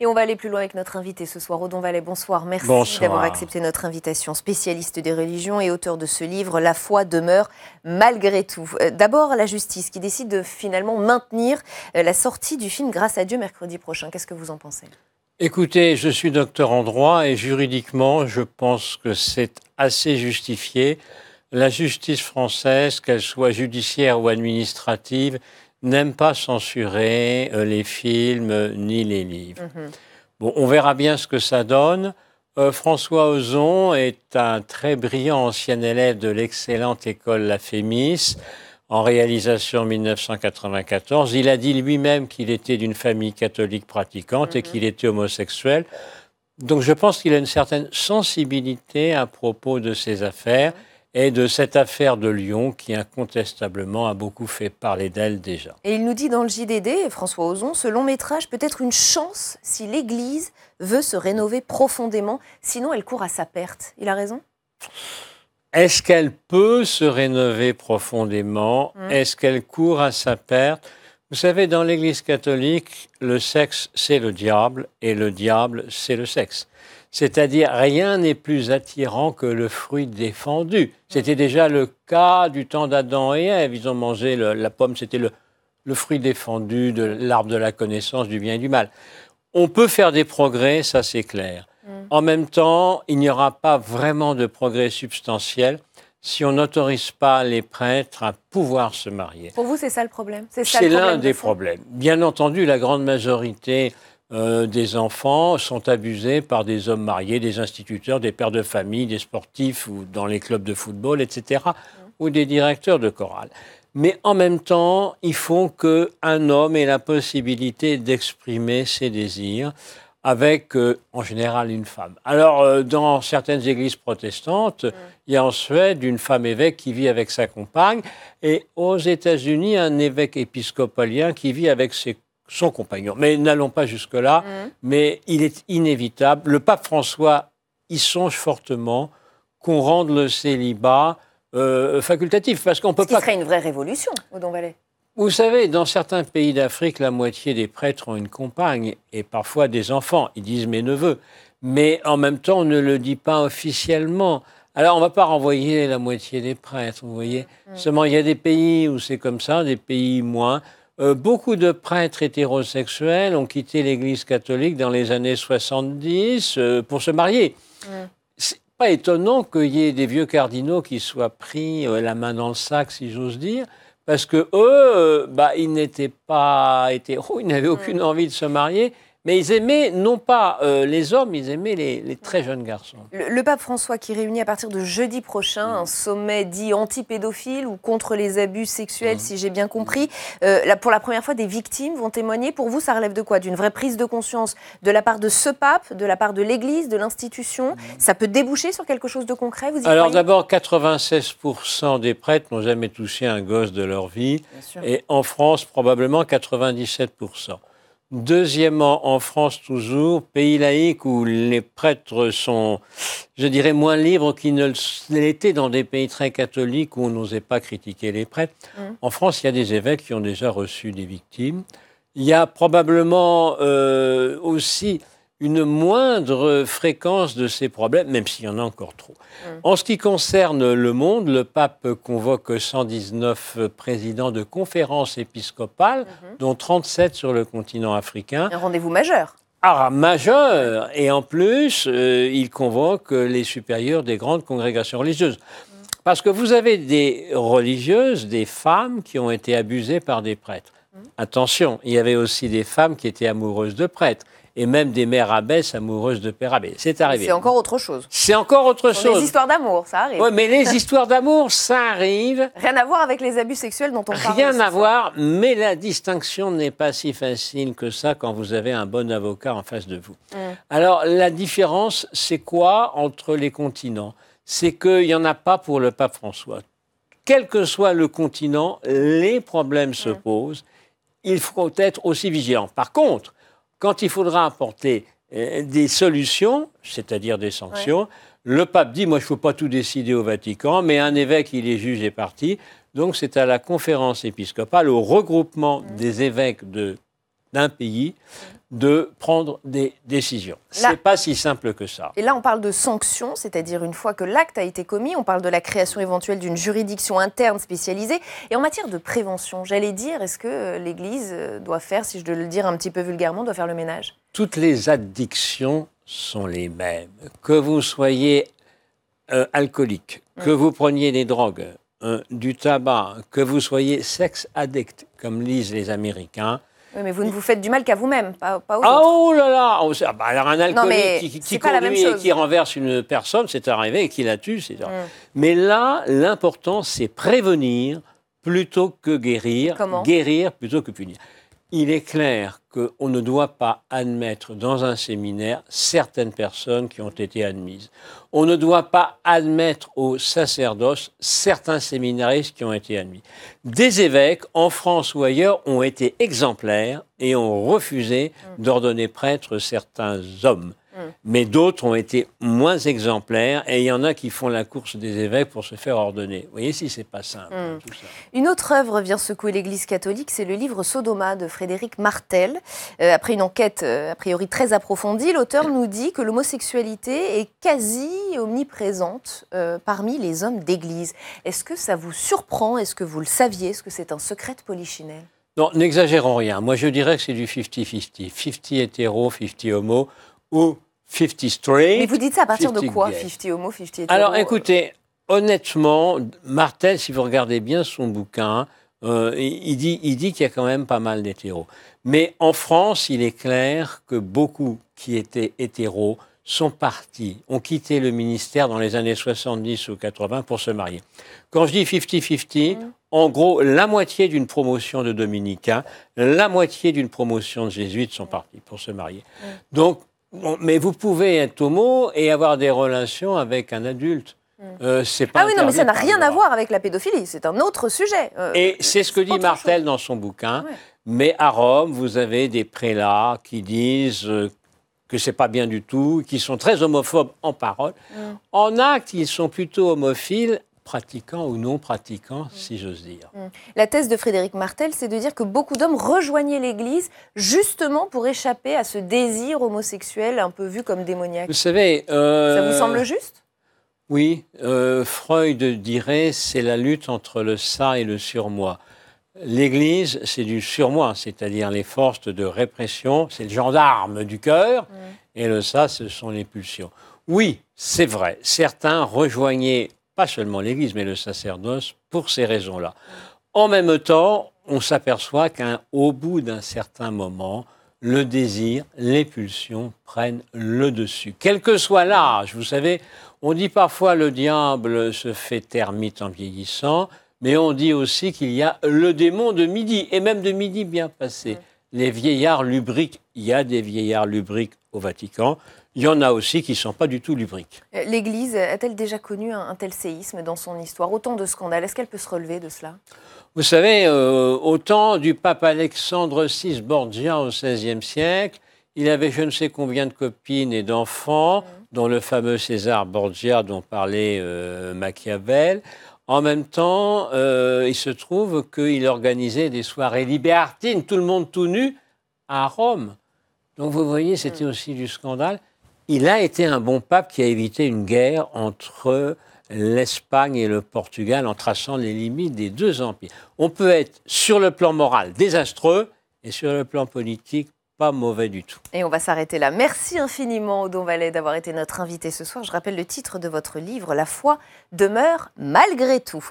Et on va aller plus loin avec notre invité ce soir, Odon Vallet. Bonsoir, merci d'avoir Bonsoir. accepté notre invitation. Spécialiste des religions et auteur de ce livre, La foi demeure malgré tout. D'abord, la justice qui décide de finalement maintenir la sortie du film Grâce à Dieu mercredi prochain. Qu'est-ce que vous en pensez ? Écoutez, je suis docteur en droit et juridiquement, je pense que c'est assez justifié. La justice française, qu'elle soit judiciaire ou administrative, n'aime pas censurer les films ni les livres. Bon, on verra bien ce que ça donne. François Ozon est un très brillant ancien élève de l'excellente école La Fémis, en réalisation en 1994. Il a dit lui-même qu'il était d'une famille catholique pratiquante et qu'il était homosexuel. Donc je pense qu'il a une certaine sensibilité à propos de ces affaires et de cette affaire de Lyon qui incontestablement a beaucoup fait parler d'elle déjà. Et il nous dit dans le JDD, François Ozon, ce long métrage peut être une chance si l'Église veut se rénover profondément, sinon elle court à sa perte. Il a raison ? Est-ce qu'elle peut se rénover profondément ? Est-ce qu'elle court à sa perte ? Vous savez, dans l'Église catholique, le sexe, c'est le diable, et le diable, c'est le sexe. C'est-à-dire, rien n'est plus attirant que le fruit défendu. C'était déjà le cas du temps d'Adam et Ève. Ils ont mangé la pomme, c'était le fruit défendu de l'arbre de la connaissance du bien et du mal. On peut faire des progrès, ça c'est clair. En même temps, il n'y aura pas vraiment de progrès substantiel si on n'autorise pas les prêtres à pouvoir se marier. Pour vous, c'est ça le problème ? C'est l'un des problèmes. Bien entendu, la grande majorité des enfants sont abusés par des hommes mariés, des instituteurs, des pères de famille, des sportifs ou dans les clubs de football, etc., ou des directeurs de chorale. Mais en même temps, il faut qu'un homme ait la possibilité d'exprimer ses désirs avec, en général, une femme. Alors, dans certaines églises protestantes, il y a en Suède une femme évêque qui vit avec sa compagne, et aux États-Unis, un évêque épiscopalien qui vit avec son compagnon. Mais n'allons pas jusque-là, mais il est inévitable. Le pape François y songe fortement qu'on rende le célibat facultatif, parce qu'on peut pas... Ce qui serait une vraie révolution, Odon Vallet. Vous savez, dans certains pays d'Afrique, la moitié des prêtres ont une compagne et parfois des enfants. Ils disent mes neveux. Mais en même temps, on ne le dit pas officiellement. Alors, on ne va pas renvoyer la moitié des prêtres, vous voyez. Seulement, il y a des pays où c'est comme ça, des pays moins. Beaucoup de prêtres hétérosexuels ont quitté l'Église catholique dans les années 70 pour se marier. C'est pas étonnant qu'il y ait des vieux cardinaux qui soient pris la main dans le sac, si j'ose dire. Parce que eux, ils n'étaient pas hétéros, ils n'avaient aucune envie de se marier, mais ils aimaient non pas les hommes, ils aimaient les très jeunes garçons. Le pape François qui réunit à partir de jeudi prochain un sommet dit anti-pédophile ou contre les abus sexuels, si j'ai bien compris. Là, pour la première fois, des victimes vont témoigner. Pour vous, ça relève de quoi ? D'une vraie prise de conscience de la part de ce pape, de la part de l'Église, de l'institution ? Ça peut déboucher sur quelque chose de concret, vous y Alors croyez ? d'abord, 96% des prêtres n'ont jamais touché un gosse de leur vie. Et en France, probablement 97%. Deuxièmement, en France toujours, pays laïque où les prêtres sont, je dirais, moins libres qu'ils ne l'étaient dans des pays très catholiques où on n'osait pas critiquer les prêtres. En France, il y a des évêques qui ont déjà reçu des victimes. Il y a probablement aussi une moindre fréquence de ces problèmes, même s'il y en a encore trop. En ce qui concerne le monde, le pape convoque 119 présidents de conférences épiscopales, dont 37 sur le continent africain. Un rendez-vous majeur. Ah, majeur. Et en plus, il convoque les supérieurs des grandes congrégations religieuses. Parce que vous avez des religieuses, des femmes qui ont été abusées par des prêtres. Attention, il y avait aussi des femmes qui étaient amoureuses de prêtres. Et même des mères abbesses amoureuses de pères abbés. C'est arrivé. C'est encore autre chose. C'est encore autre chose. Les histoires d'amour, ça arrive. Oui, mais les histoires d'amour, ça arrive. Rien à voir avec les abus sexuels dont on parle. Rien à voir, mais la distinction n'est pas si facile que ça quand vous avez un bon avocat en face de vous. Alors, la différence, c'est quoi entre les continents ? C'est qu'il n'y en a pas pour le pape François. Quel que soit le continent, les problèmes se posent. Il faut être aussi vigilant. Par contre, quand il faudra apporter des solutions, c'est-à-dire des sanctions, le pape dit, moi je ne peux pas tout décider au Vatican, mais un évêque, il est juge et partie. Donc c'est à la conférence épiscopale, au regroupement des évêques de d'un pays de prendre des décisions. Ce n'est pas si simple que ça. Et là, on parle de sanctions, c'est-à-dire une fois que l'acte a été commis, on parle de la création éventuelle d'une juridiction interne spécialisée. Et en matière de prévention, j'allais dire, est-ce que l'Église doit faire, si je dois le dire un petit peu vulgairement, doit faire le ménage? Toutes les addictions sont les mêmes. Que vous soyez alcoolique, que vous preniez des drogues, du tabac, que vous soyez sex addict, comme disent les Américains. Oui, mais vous ne vous faites du mal qu'à vous-même, pas aux autres. Ah, oh là là alors un alcoolique qui conduit et qui renverse une personne, c'est arrivé, et qui la tue, c'est Mais là, l'important, c'est prévenir plutôt que guérir. Comment ? Guérir plutôt que punir. Il est clair qu'on ne doit pas admettre dans un séminaire certaines personnes qui ont été admises. On ne doit pas admettre au sacerdoce certains séminaristes qui ont été admis. Des évêques, en France ou ailleurs, ont été exemplaires et ont refusé d'ordonner prêtre certains hommes. Mais d'autres ont été moins exemplaires et il y en a qui font la course des évêques pour se faire ordonner. Vous voyez si c'est pas simple, tout ça. Une autre œuvre vient secouer l'Église catholique, c'est le livre Sodoma de Frédéric Martel. Après une enquête a priori très approfondie, l'auteur nous dit que l'homosexualité est quasi omniprésente parmi les hommes d'Église. Est-ce que ça vous surprend? Est-ce que vous le saviez? Est-ce que c'est un secret de Polichinelle? Non, n'exagérons rien. Moi, je dirais que c'est du 50-50. 50 hétéro, 50 homo ou 50 straight. Mais vous dites ça à partir de quoi, gay. 50 homo, 50 hétéro? Alors, écoutez, honnêtement, Martel, si vous regardez bien son bouquin, il dit qu'il y a quand même pas mal d'hétéros. Mais en France, il est clair que beaucoup qui étaient hétéros sont partis, ont quitté le ministère dans les années 70 ou 80 pour se marier. Quand je dis 50-50, en gros, la moitié d'une promotion de dominicains, la moitié d'une promotion de jésuites sont partis pour se marier. Donc, mais vous pouvez être homo et avoir des relations avec un adulte. C'est pas oui, non, mais ça n'a rien à voir avec la pédophilie, c'est un autre sujet. Et c'est ce que dit Martel dans son bouquin. Ouais. Mais à Rome, vous avez des prélats qui disent que c'est pas bien du tout, qui sont très homophobes en parole. En acte, ils sont plutôt homophiles, pratiquants ou non pratiquants, si j'ose dire. La thèse de Frédéric Martel, c'est de dire que beaucoup d'hommes rejoignaient l'Église justement pour échapper à ce désir homosexuel un peu vu comme démoniaque. Vous savez... Ça vous semble juste ? Oui, Freud dirait c'est la lutte entre le ça et le surmoi. L'Église, c'est du surmoi, c'est-à-dire les forces de répression, c'est le gendarme du cœur, et le ça, ce sont les pulsions. Oui, c'est vrai, certains rejoignaient pas seulement l'Église, mais le sacerdoce pour ces raisons-là. En même temps, on s'aperçoit qu'au bout d'un certain moment, le désir, les pulsions prennent le dessus. Quel que soit l'âge, vous savez, on dit parfois le diable se fait termite en vieillissant, mais on dit aussi qu'il y a le démon de midi, et même de midi bien passé. Les vieillards lubriques, il y a des vieillards lubriques au Vatican, il y en a aussi qui ne sont pas du tout lubriques. L'Église a-t-elle déjà connu un tel séisme dans son histoire? Autant de scandales, est-ce qu'elle peut se relever de cela? Vous savez, au temps du pape Alexandre VI Borgia au XVIe siècle, il avait je ne sais combien de copines et d'enfants, dont le fameux César Borgia dont parlait Machiavel. En même temps, il se trouve qu'il organisait des soirées libertines, tout le monde tout nu, à Rome. Donc vous voyez, c'était aussi du scandale. Il a été un bon pape qui a évité une guerre entre l'Espagne et le Portugal en traçant les limites des deux empires. On peut être, sur le plan moral, désastreux et sur le plan politique, pas mauvais du tout. Et on va s'arrêter là. Merci infiniment, Odon Vallet, d'avoir été notre invité ce soir. Je rappelle le titre de votre livre, La foi demeure malgré tout.